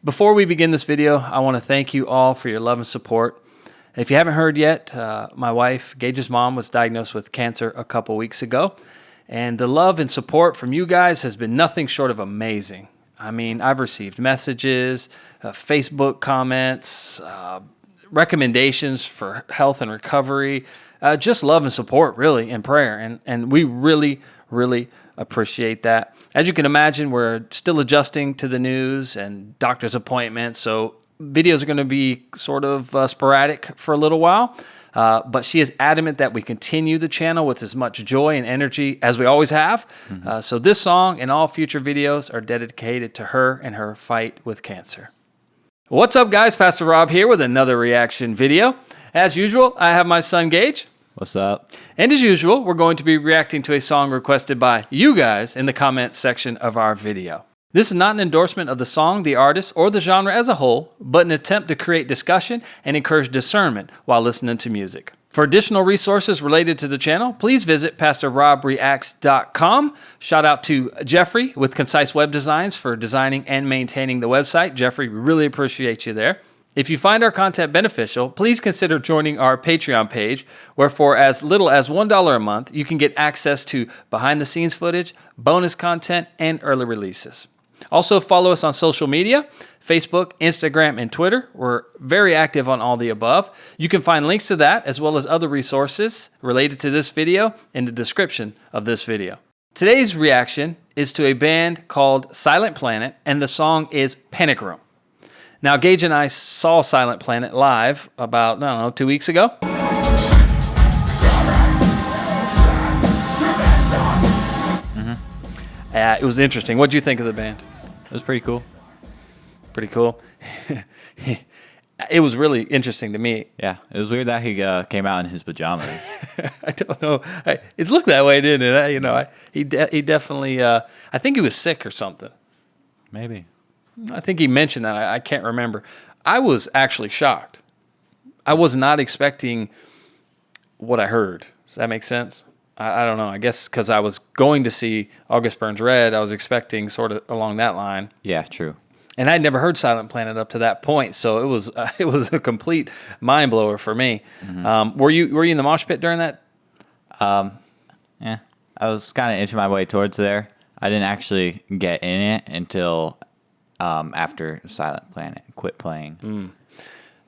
Before we begin this video, I want to thank you all for your love and support. If you haven't heard yet, my wife, Gage's mom, was diagnosed with cancer a couple weeks ago, and the love and support from you guys has been nothing short of amazing. I mean, I've received messages, Facebook comments, recommendations for health and recovery, just love and support, really, and prayer, and we really appreciate that. As you can imagine, we're still adjusting to the news and doctor's appointments, so videos are going to be sort of sporadic for a little while, but she is adamant that we continue the channel with as much joy and energy as we always have. So this song and all future videos are dedicated to her and her fight with cancer. What's up, guys? Pastor Rob here with another reaction video. As usual, I have my son Gage. What's up? And as usual, we're going to be reacting to a song requested by you guys in the comments section of our video. This is not an endorsement of the song, the artist, or the genre as a whole, but an attempt to create discussion and encourage discernment while listening to music. For additional resources related to the channel, please visit PastorRobReacts.com. Shout out to Jeffrey with Concise Web Designs for designing and maintaining the website. Jeffrey, we really appreciate you there. If you find our content beneficial, please consider joining our Patreon page, where for as little as $1 a month, you can get access to behind-the-scenes footage, bonus content, and early releases. Also, follow us on social media, Facebook, Instagram, and Twitter. We're very active on all the above. You can find links to that, as well as other resources related to this video in the description of this video. Today's reaction is to a band called Silent Planet, and the song is Panic Room. Now, Gage and I saw Silent Planet live about, 2 weeks ago. It was interesting. What did you think of the band? It was pretty cool. Pretty cool. It was really interesting to me. Yeah, it was weird that he came out in his pajamas. I don't know. It looked that way, didn't it? He definitely, I think he was sick or something. Maybe. I think he mentioned that. I can't remember. I was actually shocked. I was not expecting what I heard. Does that make sense? I don't know. I guess because I was going to see August Burns Red, I was expecting sort of along that line. Yeah, true. And I'd never heard Silent Planet up to that point, so it was a complete mind blower for me. Were you in the mosh pit during that? Yeah, I was kind of inching my way towards there. I didn't actually get in it until after Silent Planet quit playing.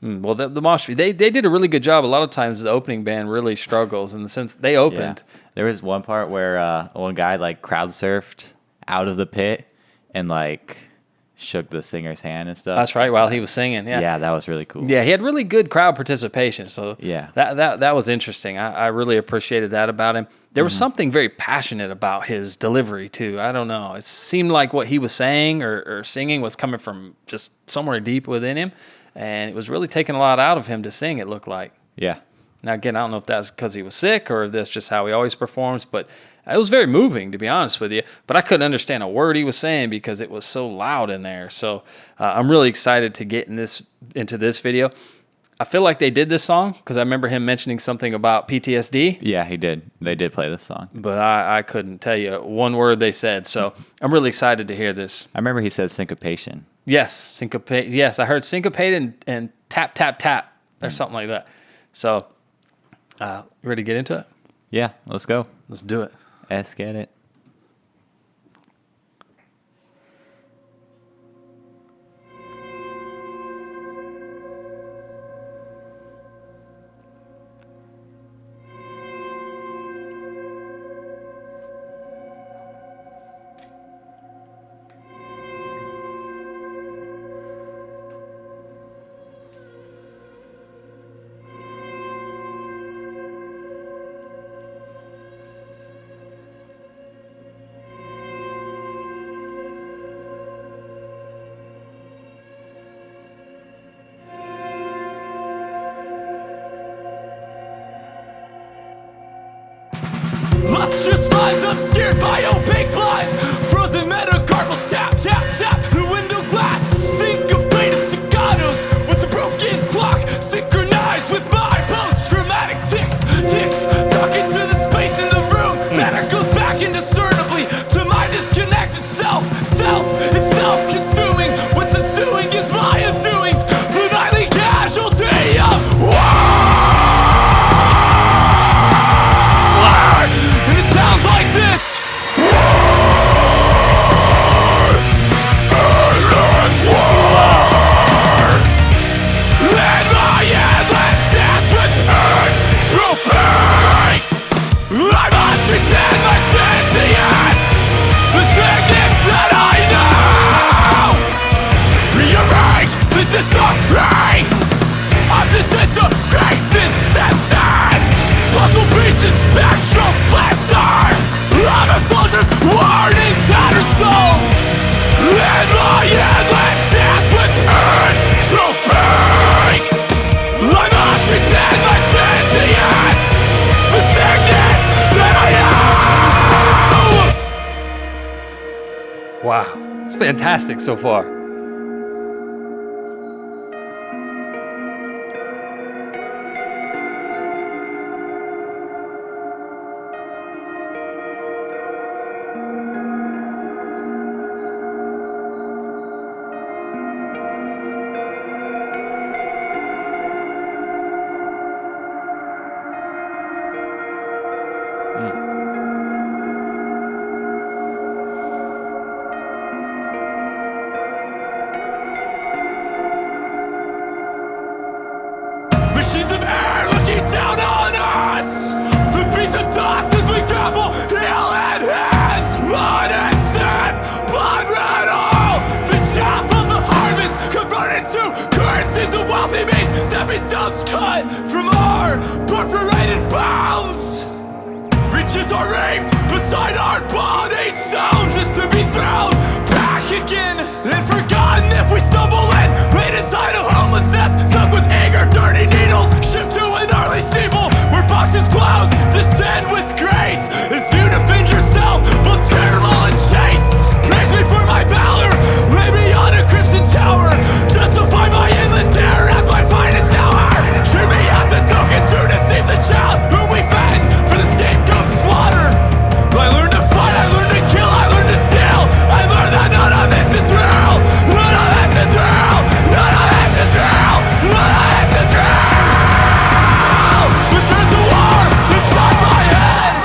Well, the mosh pit, they did a really good job. A lot of times the opening band really struggles in the sense they opened. Yeah. There was one part where one guy like crowd surfed out of the pit and like shook the singer's hand and stuff. That's right, while he was singing. Yeah, that was really cool. Yeah, he had really good crowd participation. So yeah, that was interesting. I really appreciated that about him. There was something very passionate about his delivery too. I don't know. It seemed like what he was saying or singing was coming from just somewhere deep within him, and it was really taking a lot out of him to sing, it looked like. Yeah. Now, again, I don't know if that's because he was sick or if that's just how he always performs, but it was very moving, to be honest with you. But I couldn't understand a word he was saying because it was so loud in there. So I'm really excited to get into this video. I feel like they did this song because I remember him mentioning something about PTSD. Yeah, he did. They did play this song. But I couldn't tell you one word they said. So I'm really excited to hear this. I remember he said syncopation. Yes, syncopate. Yes, I heard syncopate and tap, tap, tap or something like that. So... ready to get into it? Yeah, let's go. Let's do it. Let's get it. Lustrous lies obscured by opaque blinds. Frozen metacarpals tap, tap, tap. The window glass syncopated staccatos with a broken clock synchronized with my post-traumatic ticks, ticks. Talking to the space in the room. Matter goes back indiscernibly to my disconnected self. It's self-consuming. What's ensuing is disarray of disintegrating senses. Puzzle pieces, spectral splinters of a soldier's warning tattered soul. In my endless dance with entropy, I must resent my sentience, the sickness that I am. Wow, it's fantastic so far. Machines of air looking down on us. The beast of dust as we grapple heel and hand. Blood and sand, blood red oil. The chaff of the harvest converted to currencies of wealthy means. Stepping stones cut from our perforated bounds. Riches are raped beside our bodies, sown just to be thrown back again and forgotten if we stumble in, laid inside a homelessness, stuck with anger, dirty needles, shipped to an early steeple where boxes close, descend with grace as you defend yourself, both terrible and chaste. Praise me for my valor, lay me on a crimson tower, justify my endless terror as my finest hour. Treat me as a token to deceive the child whom we fed for the scapegoat slaughter. I learned to fight, I learned to kill, I learned to steal. I learned that none of this is real. None of this is real. None of this is real. None of this is real. But there's a war inside my head.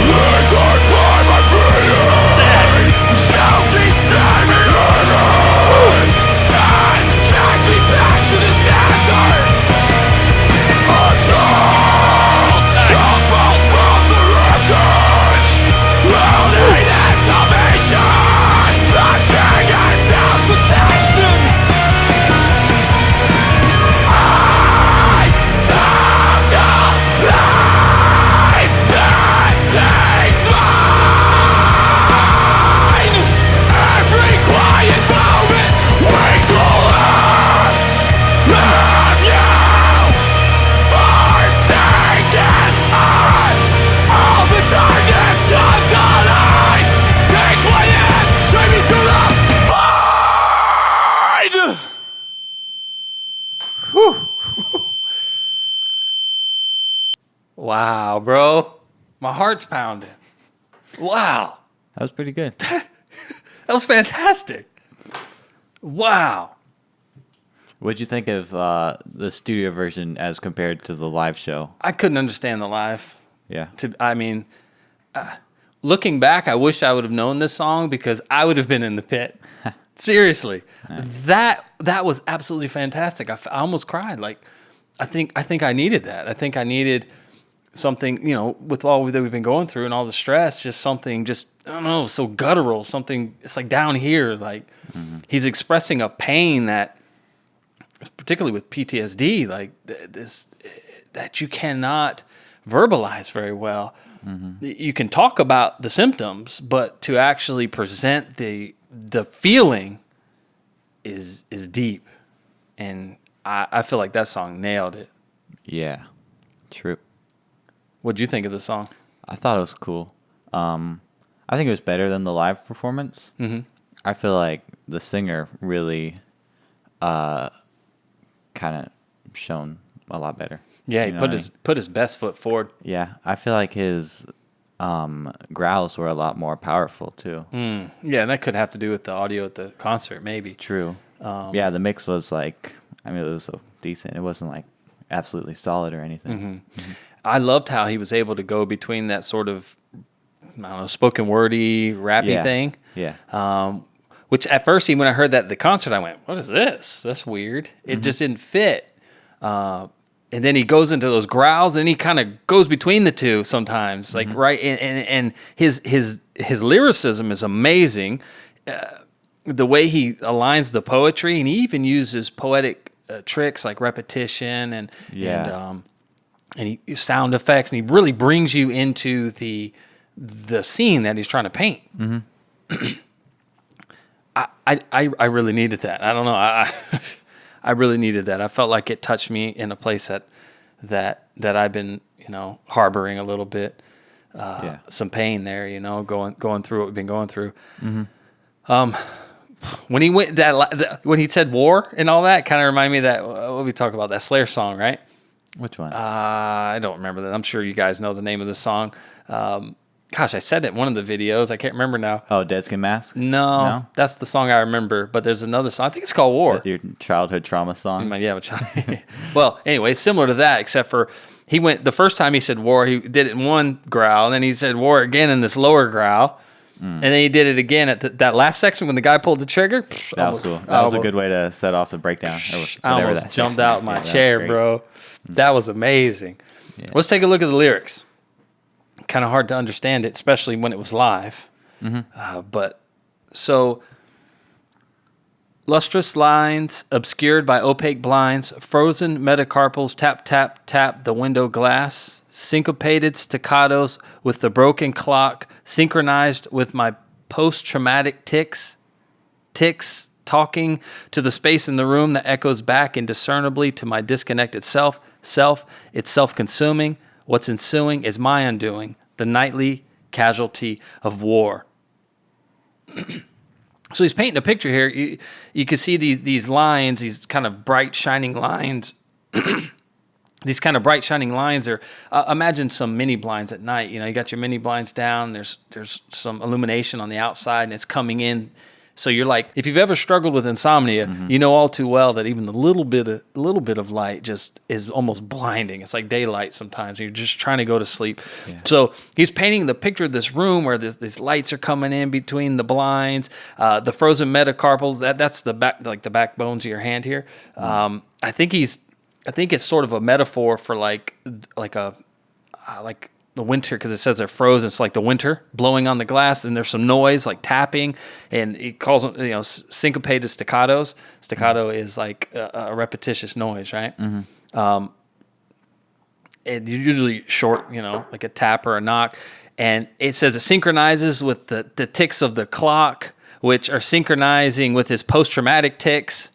Lingered by my breathing. Choking, staggering on. Time drags me back to the desert. A child stumbles from the wreckage. Loading and salvation. Touching and down cessation. I took the life that takes mine. Every quiet moment we collapse. Have you forsaken us? All the darkness comes alive. Take my hand, drag me to the void. Wow, bro. My heart's pounding. Wow. That was pretty good. That was fantastic. Wow. What'd you think of the studio version as compared to the live show? I couldn't understand the live. Yeah. Looking back, I wish I would have known this song because I would have been in the pit. Seriously. That was absolutely fantastic. I almost cried. Like, I think I needed that. I think I needed something, with all that we've been going through and all the stress, just something I don't know, so guttural, something, it's like down here, like he's expressing a pain that, particularly with PTSD, like this, that you cannot verbalize very well. You can talk about the symptoms, but to actually present the feeling is deep. And I feel like that song nailed it. Yeah. True. What'd you think of the song? I thought it was cool. I think it was better than the live performance. Mm-hmm. I feel like the singer really kind of shone a lot, a Yeah, he put his best foot forward. Yeah, I feel like his growls were a lot more powerful too. Yeah, and that could have to do with the audio at the concert, maybe. True. Yeah, the mix was like, it was so decent. It wasn't like absolutely solid or anything. Mm-hmm. I loved how he was able to go between that sort of, I don't know, spoken wordy, rappy thing. Yeah. Which at first, when I heard that at the concert, I went, "What is this? That's weird." It just didn't fit. and then he goes into those growls, and he kind of goes between the two sometimes, like right. And his lyricism is amazing. The way he aligns the poetry, and he even uses poetic tricks like repetition and sound effects, and he really brings you into the scene that he's trying to paint. I really needed that. I don't know. I really needed that. I felt like it touched me in a place that I've been, harboring a little bit, some pain there, going through what we've been going through. When he went when he said war and all that, kind of reminded me of that. What we talk about, that Slayer song, right? Which one? I don't remember that. I'm sure you guys know the name of the song. Gosh, I said it in one of the videos. I can't remember now. Oh, Dead Skin Mask? No, that's the song I remember. But there's another song. I think it's called War. Your childhood trauma song? Yeah. Well, anyway, similar to that, except for he went, the first time he said war, he did it in one growl, and then he said war again in this lower growl. And then he did it again at that last section when the guy pulled the trigger. That was cool. That was a good way to set off the breakdown. I almost jumped out my chair, bro. That was amazing. Yeah. Let's take a look at the lyrics. Kind of hard to understand it, especially when it was live. But so, lustrous lines obscured by opaque blinds, frozen metacarpals tap, tap, tap the window glass, syncopated staccatos with the broken clock, synchronized with my post-traumatic ticks talking to the space in the room that echoes back indiscernibly to my disconnected self, it's self-consuming. What's ensuing is my undoing, the nightly casualty of war. So he's painting a picture here. You can see these lines, these kind of bright, shining lines. These kind of bright, shining lines are, imagine some mini blinds at night. You got your mini blinds down. There's some illumination on the outside, and it's coming in. So you're like, if you've ever struggled with insomnia, you know all too well that even the little bit of light just is almost blinding. It's like daylight sometimes. You're just trying to go to sleep. Yeah. So he's painting the picture of this room where these lights are coming in between the blinds, the frozen metacarpals. That's the back, like the backbones of your hand here. I think it's sort of a metaphor for like the winter, because it says they're frozen. It's like the winter blowing on the glass, and there's some noise like tapping, and it calls them, syncopated staccatos. Staccato is like a repetitious noise, right? And usually short, like a tap or a knock. And it says it synchronizes with the ticks of the clock, which are synchronizing with his post-traumatic ticks.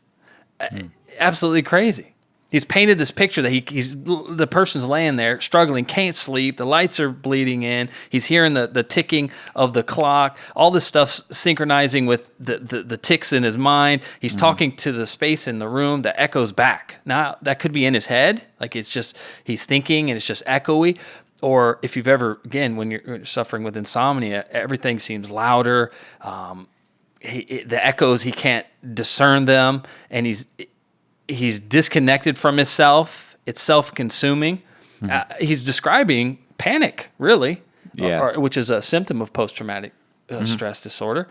Absolutely crazy. He's painted this picture that the person's laying there struggling, can't sleep. The lights are bleeding in. He's hearing the ticking of the clock. All this stuff's synchronizing with the ticks in his mind. He's talking to the space in the room that echoes back. Now, that could be in his head. Like it's just, he's thinking and it's just echoey. Or if you've ever, again, when you're suffering with insomnia, everything seems louder. The echoes, he can't discern them. And he's disconnected from himself. It's self-consuming. He's describing panic, really, which is a symptom of post-traumatic stress disorder.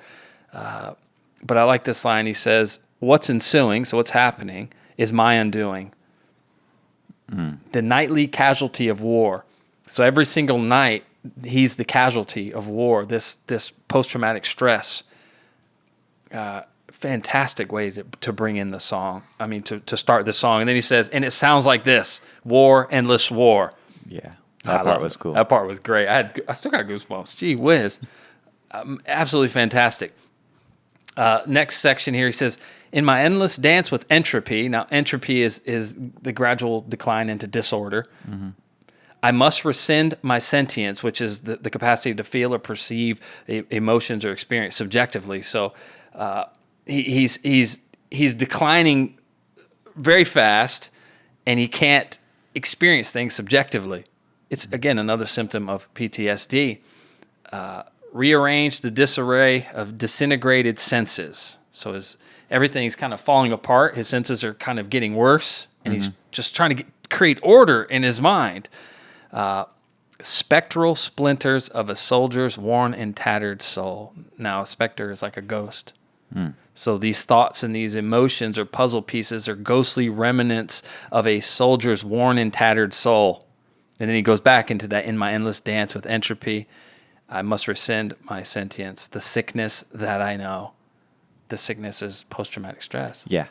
But I like this line. He says, what's ensuing, so what's happening, is my undoing. The nightly casualty of war. So every single night, he's the casualty of war, this post-traumatic stress. Fantastic way to bring in the song. I mean, to start the song. And then he says, and it sounds like this: war, endless war. Yeah, that part was cool. That part was great. I still got goosebumps. Gee whiz. Absolutely fantastic. Next section here, he says, in my endless dance with entropy. Now, entropy is the gradual decline into disorder. I must rescind my sentience, which is the capacity to feel or perceive emotions or experience subjectively. So, he's declining very fast, and he can't experience things subjectively. It's, again, another symptom of PTSD. Rearrange the disarray of disintegrated senses. So everything's kind of falling apart. His senses are kind of getting worse, and he's just trying to create order in his mind. Spectral splinters of a soldier's worn and tattered soul. Now, a specter is like a ghost. So these thoughts and these emotions or puzzle pieces are ghostly remnants of a soldier's worn and tattered soul. And then he goes back into that, in my endless dance with entropy, I must rescind my sentience, the sickness that I know. The sickness is post-traumatic stress. Yeah.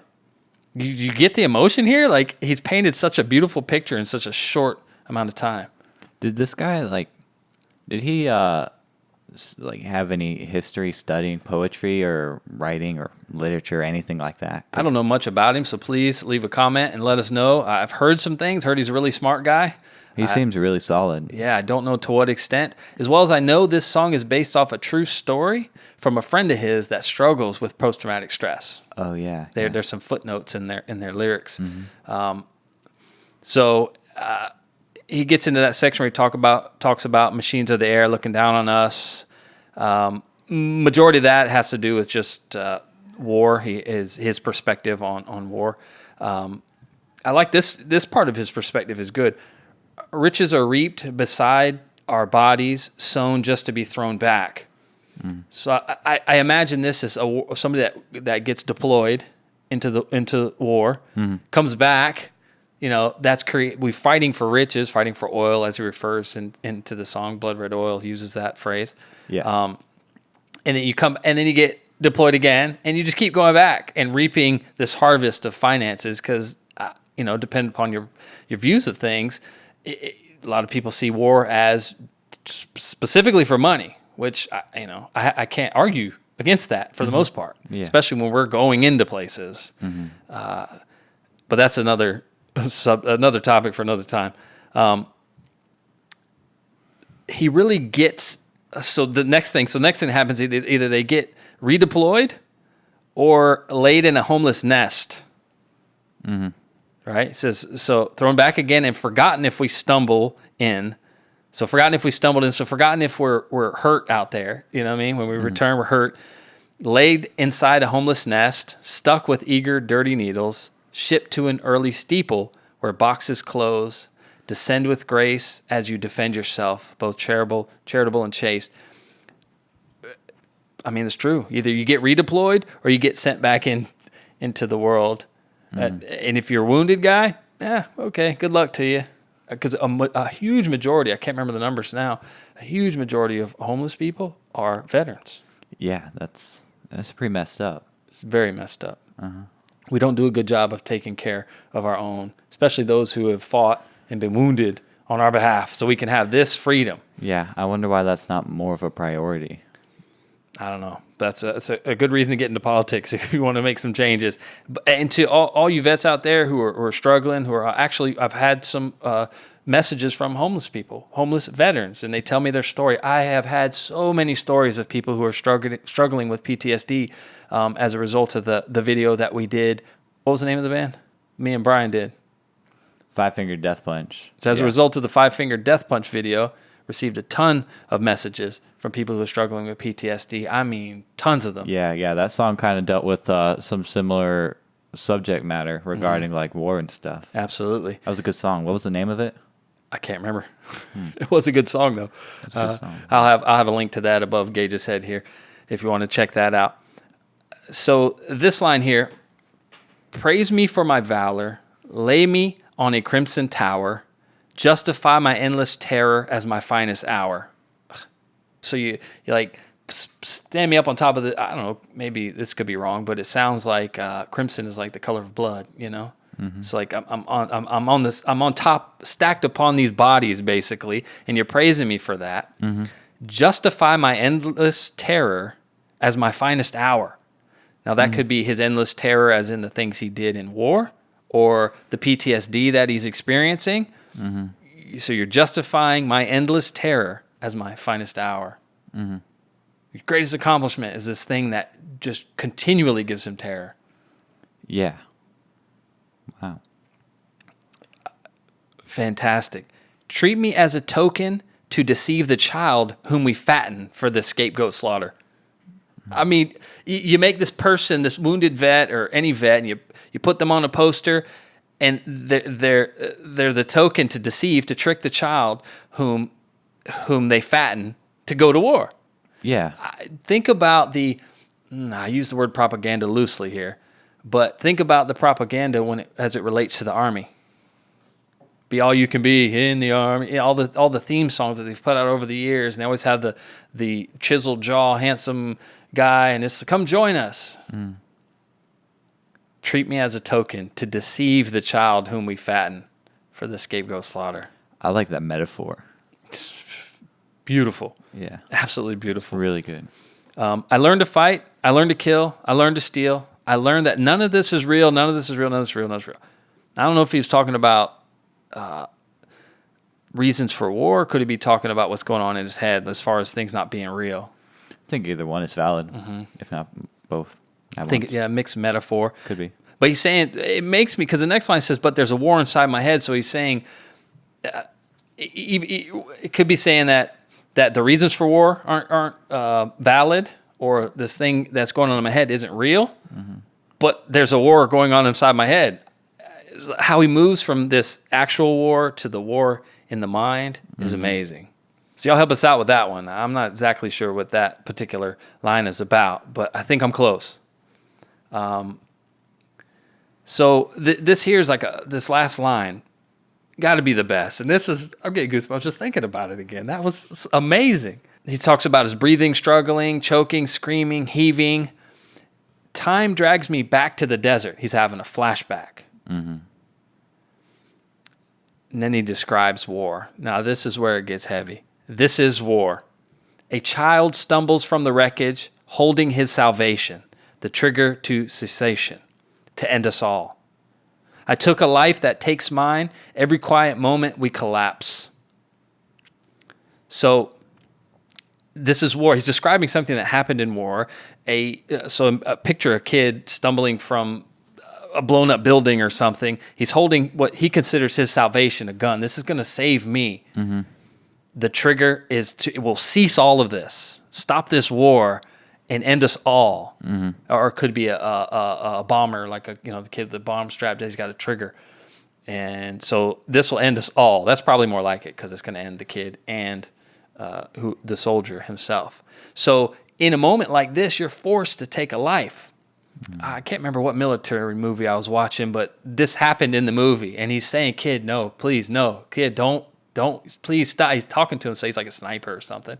You get the emotion here? Like, he's painted such a beautiful picture in such a short amount of time. Did this guy, did he, have any history studying poetry or writing or literature or anything like that? I don't know much about him, so please leave a comment and let us know. I've heard some things, heard he's a really smart guy. He seems really solid. Yeah, I don't know to what extent. As well as I know, this song is based off a true story from a friend of his that struggles with post-traumatic stress. Oh, yeah. There's some footnotes in their lyrics. Mm-hmm. So he gets into that section where he talks about machines of the air looking down on us. Majority of that has to do with just war. His perspective on war. I like this part of his perspective is good. Riches are reaped beside our bodies, sown just to be thrown back. So I imagine this as somebody that gets deployed into war, comes back. That's we're fighting for riches, fighting for oil, as he refers into the song. Blood Red Oil uses that phrase. Yeah. And then you get deployed again, and you just keep going back and reaping this harvest of finances because, depending upon your views of things, a lot of people see war as specifically for money, which I can't argue against that for the most part, especially when we're going into places. But that's another topic for another time. He really gets. So next thing that happens, either they get redeployed or laid in a homeless nest. Right? It says, so thrown back again and forgotten if we stumble in. So forgotten if we stumbled in. So forgotten if we're hurt out there. You know what I mean? When we return, we're hurt. Laid inside a homeless nest, stuck with eager, dirty needles, shipped to an early steeple where boxes close. Descend with grace as you defend yourself, both charitable and chaste. I mean, it's true. Either you get redeployed or you get sent back into the world. And if you're a wounded guy, okay, good luck to you. Because a huge majority, I can't remember the numbers now, a huge majority of homeless people are veterans. Yeah, that's pretty messed up. It's very messed up. We don't do a good job of taking care of our own, especially those who have fought and been wounded on our behalf, so we can have this freedom. Yeah, I wonder why that's not more of a priority. I don't know. That's a good reason to get into politics if you want to make some changes. And to all you vets out there who are struggling, who are actually, I've had some messages from homeless people, homeless veterans, and they tell me their story. I have had so many stories of people who are struggling with PTSD as a result of the video that we did. What was the name of the band? Me and Brian did. Five Finger Death Punch. So as a result of the Five Finger Death Punch video, received a ton of messages from people who are struggling with PTSD. I mean, tons of them. Yeah. That song kind of dealt with some similar subject matter regarding like war and stuff. Absolutely. That was a good song. What was the name of it? I can't remember. It was a good song though. That's a good song. I'll have a link to that above Gage's head here if you want to check that out. So this line here, praise me for my valor, lay me on a crimson tower, justify my endless terror as my finest hour. So you like stand me up on top of the, I don't know, maybe this could be wrong, but it sounds like crimson is like the color of blood, you know? It's like I'm on top, stacked upon these bodies basically, and you're praising me for that. Justify my endless terror as my finest hour. Now that could be his endless terror as in the things he did in war, or the PTSD that he's experiencing. So you're justifying my endless terror as my finest hour. Your greatest accomplishment is this thing that just continually gives him terror. Yeah. Wow. Fantastic. Treat me as a token to deceive the child whom we fatten for the scapegoat slaughter. I mean, you make this person, this wounded vet or any vet, and you put them on a poster, and they're the token to deceive, to trick the child whom they fatten to go to war. Yeah. Think about the I use the word propaganda loosely here, but think about the propaganda as it relates to the Army. Be all you can be in the Army. All the theme songs that they've put out over the years, and they always have the chiseled jaw, handsome guy, and it's come join us. Treat me as a token to deceive the child whom we fatten for the scapegoat slaughter. I like that metaphor. It's beautiful. Yeah. Absolutely beautiful. Really good. I learned to fight. I learned to kill. I learned to steal. I learned that none of this is real. None of this is real. None of this is real. None of this is real. I don't know if he was talking about reasons for war. Could he be talking about what's going on in his head as far as things not being real? I think either one is valid, if not both. I think, mixed metaphor. Could be. But he's saying, it makes me, because the next line says, but there's a war inside my head. So he's saying, it could be saying that the reasons for war aren't valid, or this thing that's going on in my head isn't real, but there's a war going on inside my head. How he moves from this actual war to the war in the mind is amazing. So y'all help us out with that one. I'm not exactly sure what that particular line is about, but I think I'm close. So this here is like this last line, got to be the best. And I'm getting goosebumps just thinking about it again. That was amazing. He talks about his breathing, struggling, choking, screaming, heaving. Time drags me back to the desert. He's having a flashback. And then he describes war. Now, this is where it gets heavy. This is war. A child stumbles from the wreckage, holding his salvation, the trigger to cessation, to end us all. I took a life that takes mine. Every quiet moment we collapse. So this is war. He's describing something that happened in war. Picture a kid stumbling from a blown up building or something. He's holding what he considers his salvation, a gun. This is going to save me. The trigger it will cease all of this, stop this war, and end us all. Or it could be a bomber, like the kid with the bomb strapped. He's got a trigger, and so this will end us all. That's probably more like it, because it's going to end the kid and the soldier himself. So in a moment like this, you're forced to take a life. I can't remember what military movie I was watching, but this happened in the movie. And he's saying, kid, no, please, no. Kid, don't, please stop. He's talking to him, so he's like a sniper or something.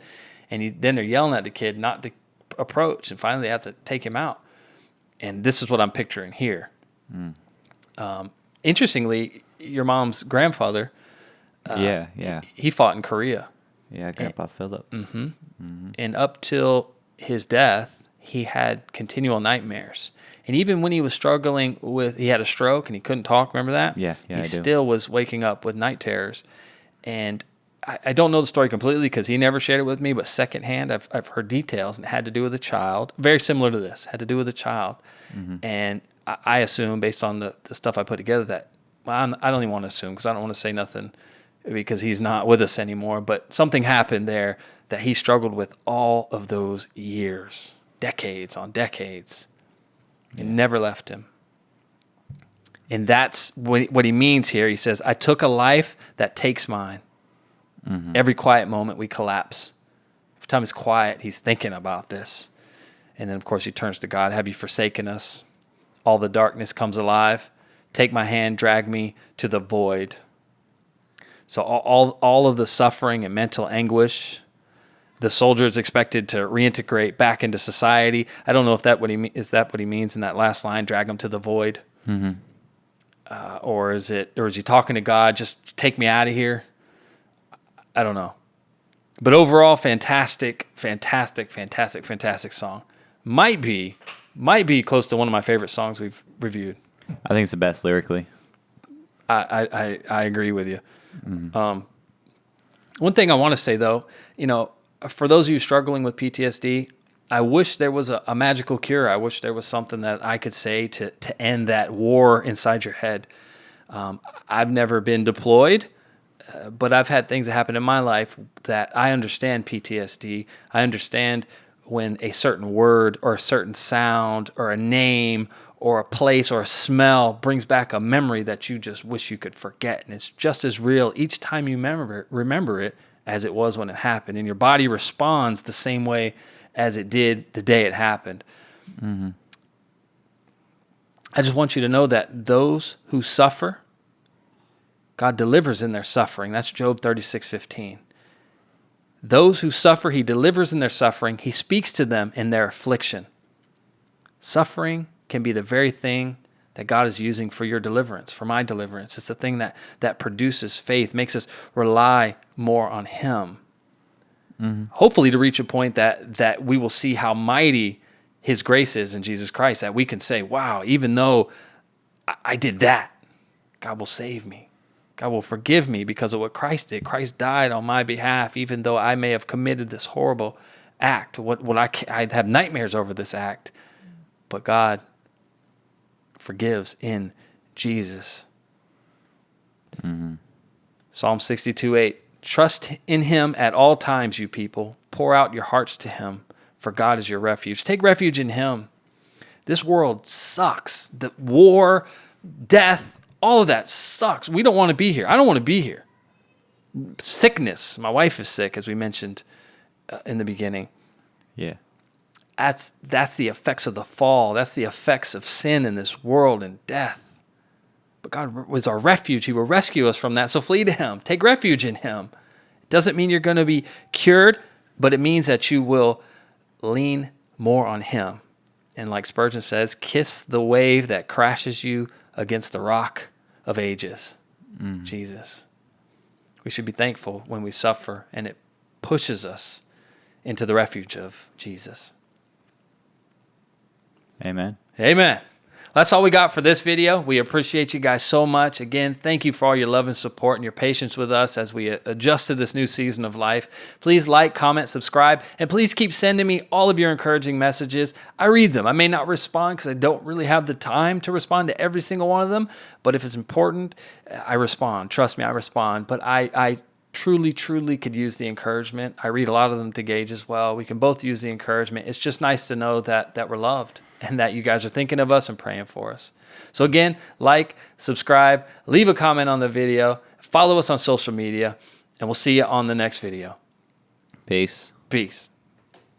And then they're yelling at the kid not to approach. And finally, they have to take him out. And this is what I'm picturing here. Interestingly, your mom's grandfather, he fought in Korea. Yeah, Grandpa Philip. And up till his death, he had continual nightmares. And even when he was struggling he had a stroke and he couldn't talk, remember that? Yeah, he still was waking up with night terrors. And I don't know the story completely because he never shared it with me, but secondhand, I've heard details, and it had to do with a child, very similar to this, had to do with a child. And I assume, based on the stuff I put together, that, well, I don't even want to assume, because I don't want to say nothing because he's not with us anymore, but something happened there that he struggled with all of those years. Decades on decades. It never left him. And that's what he means here. He says, I took a life that takes mine. Every quiet moment we collapse. Every time he's quiet, he's thinking about this. And then, of course, he turns to God. Have you forsaken us? All the darkness comes alive. Take my hand, drag me to the void. So all of the suffering and mental anguish, the soldier is expected to reintegrate back into society. I don't know if is that what he means in that last line, drag him to the void? Or is he talking to God, just take me out of here? I don't know. But overall, fantastic song. Might be close to one of my favorite songs we've reviewed. I think it's the best lyrically. I agree with you. One thing I want to say, though, for those of you struggling with PTSD, I wish there was a magical cure. I wish there was something that I could say to end that war inside your head. I've never been deployed, but I've had things that happen in my life that I understand PTSD. I understand when a certain word or a certain sound or a name or a place or a smell brings back a memory that you just wish you could forget. And it's just as real each time you remember it as it was when it happened. And your body responds the same way as it did the day it happened. I just want you to know that those who suffer, God delivers in their suffering. That's Job 36:15. Those who suffer, he delivers in their suffering. He speaks to them in their affliction. Suffering can be the very thing that God is using for your deliverance, for my deliverance. It's the thing that produces faith, makes us rely more on him. Hopefully to reach a point that we will see how mighty his grace is in Jesus Christ, that we can say, wow, even though I did that, God will save me. God will forgive me because of what Christ did. Christ died on my behalf, even though I may have committed this horrible act. I'd have nightmares over this act, but God forgives in Jesus. Psalm 62:8. Trust in him at all times, you people. Pour out your hearts to him, for God is your refuge. Take refuge in him. This world sucks. The war, death, all of that sucks. We don't want to be here. I don't want to be here. Sickness. My wife is sick, as we mentioned in the beginning. Yeah. That's the effects of the fall. That's the effects of sin in this world and death. But God was our refuge. He will rescue us from that. So flee to him. Take refuge in him. It doesn't mean you're going to be cured, but it means that you will lean more on him. And like Spurgeon says, kiss the wave that crashes you against the rock of ages, Jesus. We should be thankful when we suffer, and it pushes us into the refuge of Jesus. Amen. Amen. That's all we got for this video. We appreciate you guys so much. Again, thank you for all your love and support and your patience with us as we adjust to this new season of life. Please like, comment, subscribe, and please keep sending me all of your encouraging messages. I read them. I may not respond because I don't really have the time to respond to every single one of them, but if it's important, I respond. Trust me, I respond. But I truly could use the encouragement. I read a lot of them to Gage as well. We can both use the encouragement. It's just nice to know that we're loved and that you guys are thinking of us and praying for us. So again, like, subscribe, leave a comment on the video, follow us on social media, and we'll see you on the next video. Peace. Peace.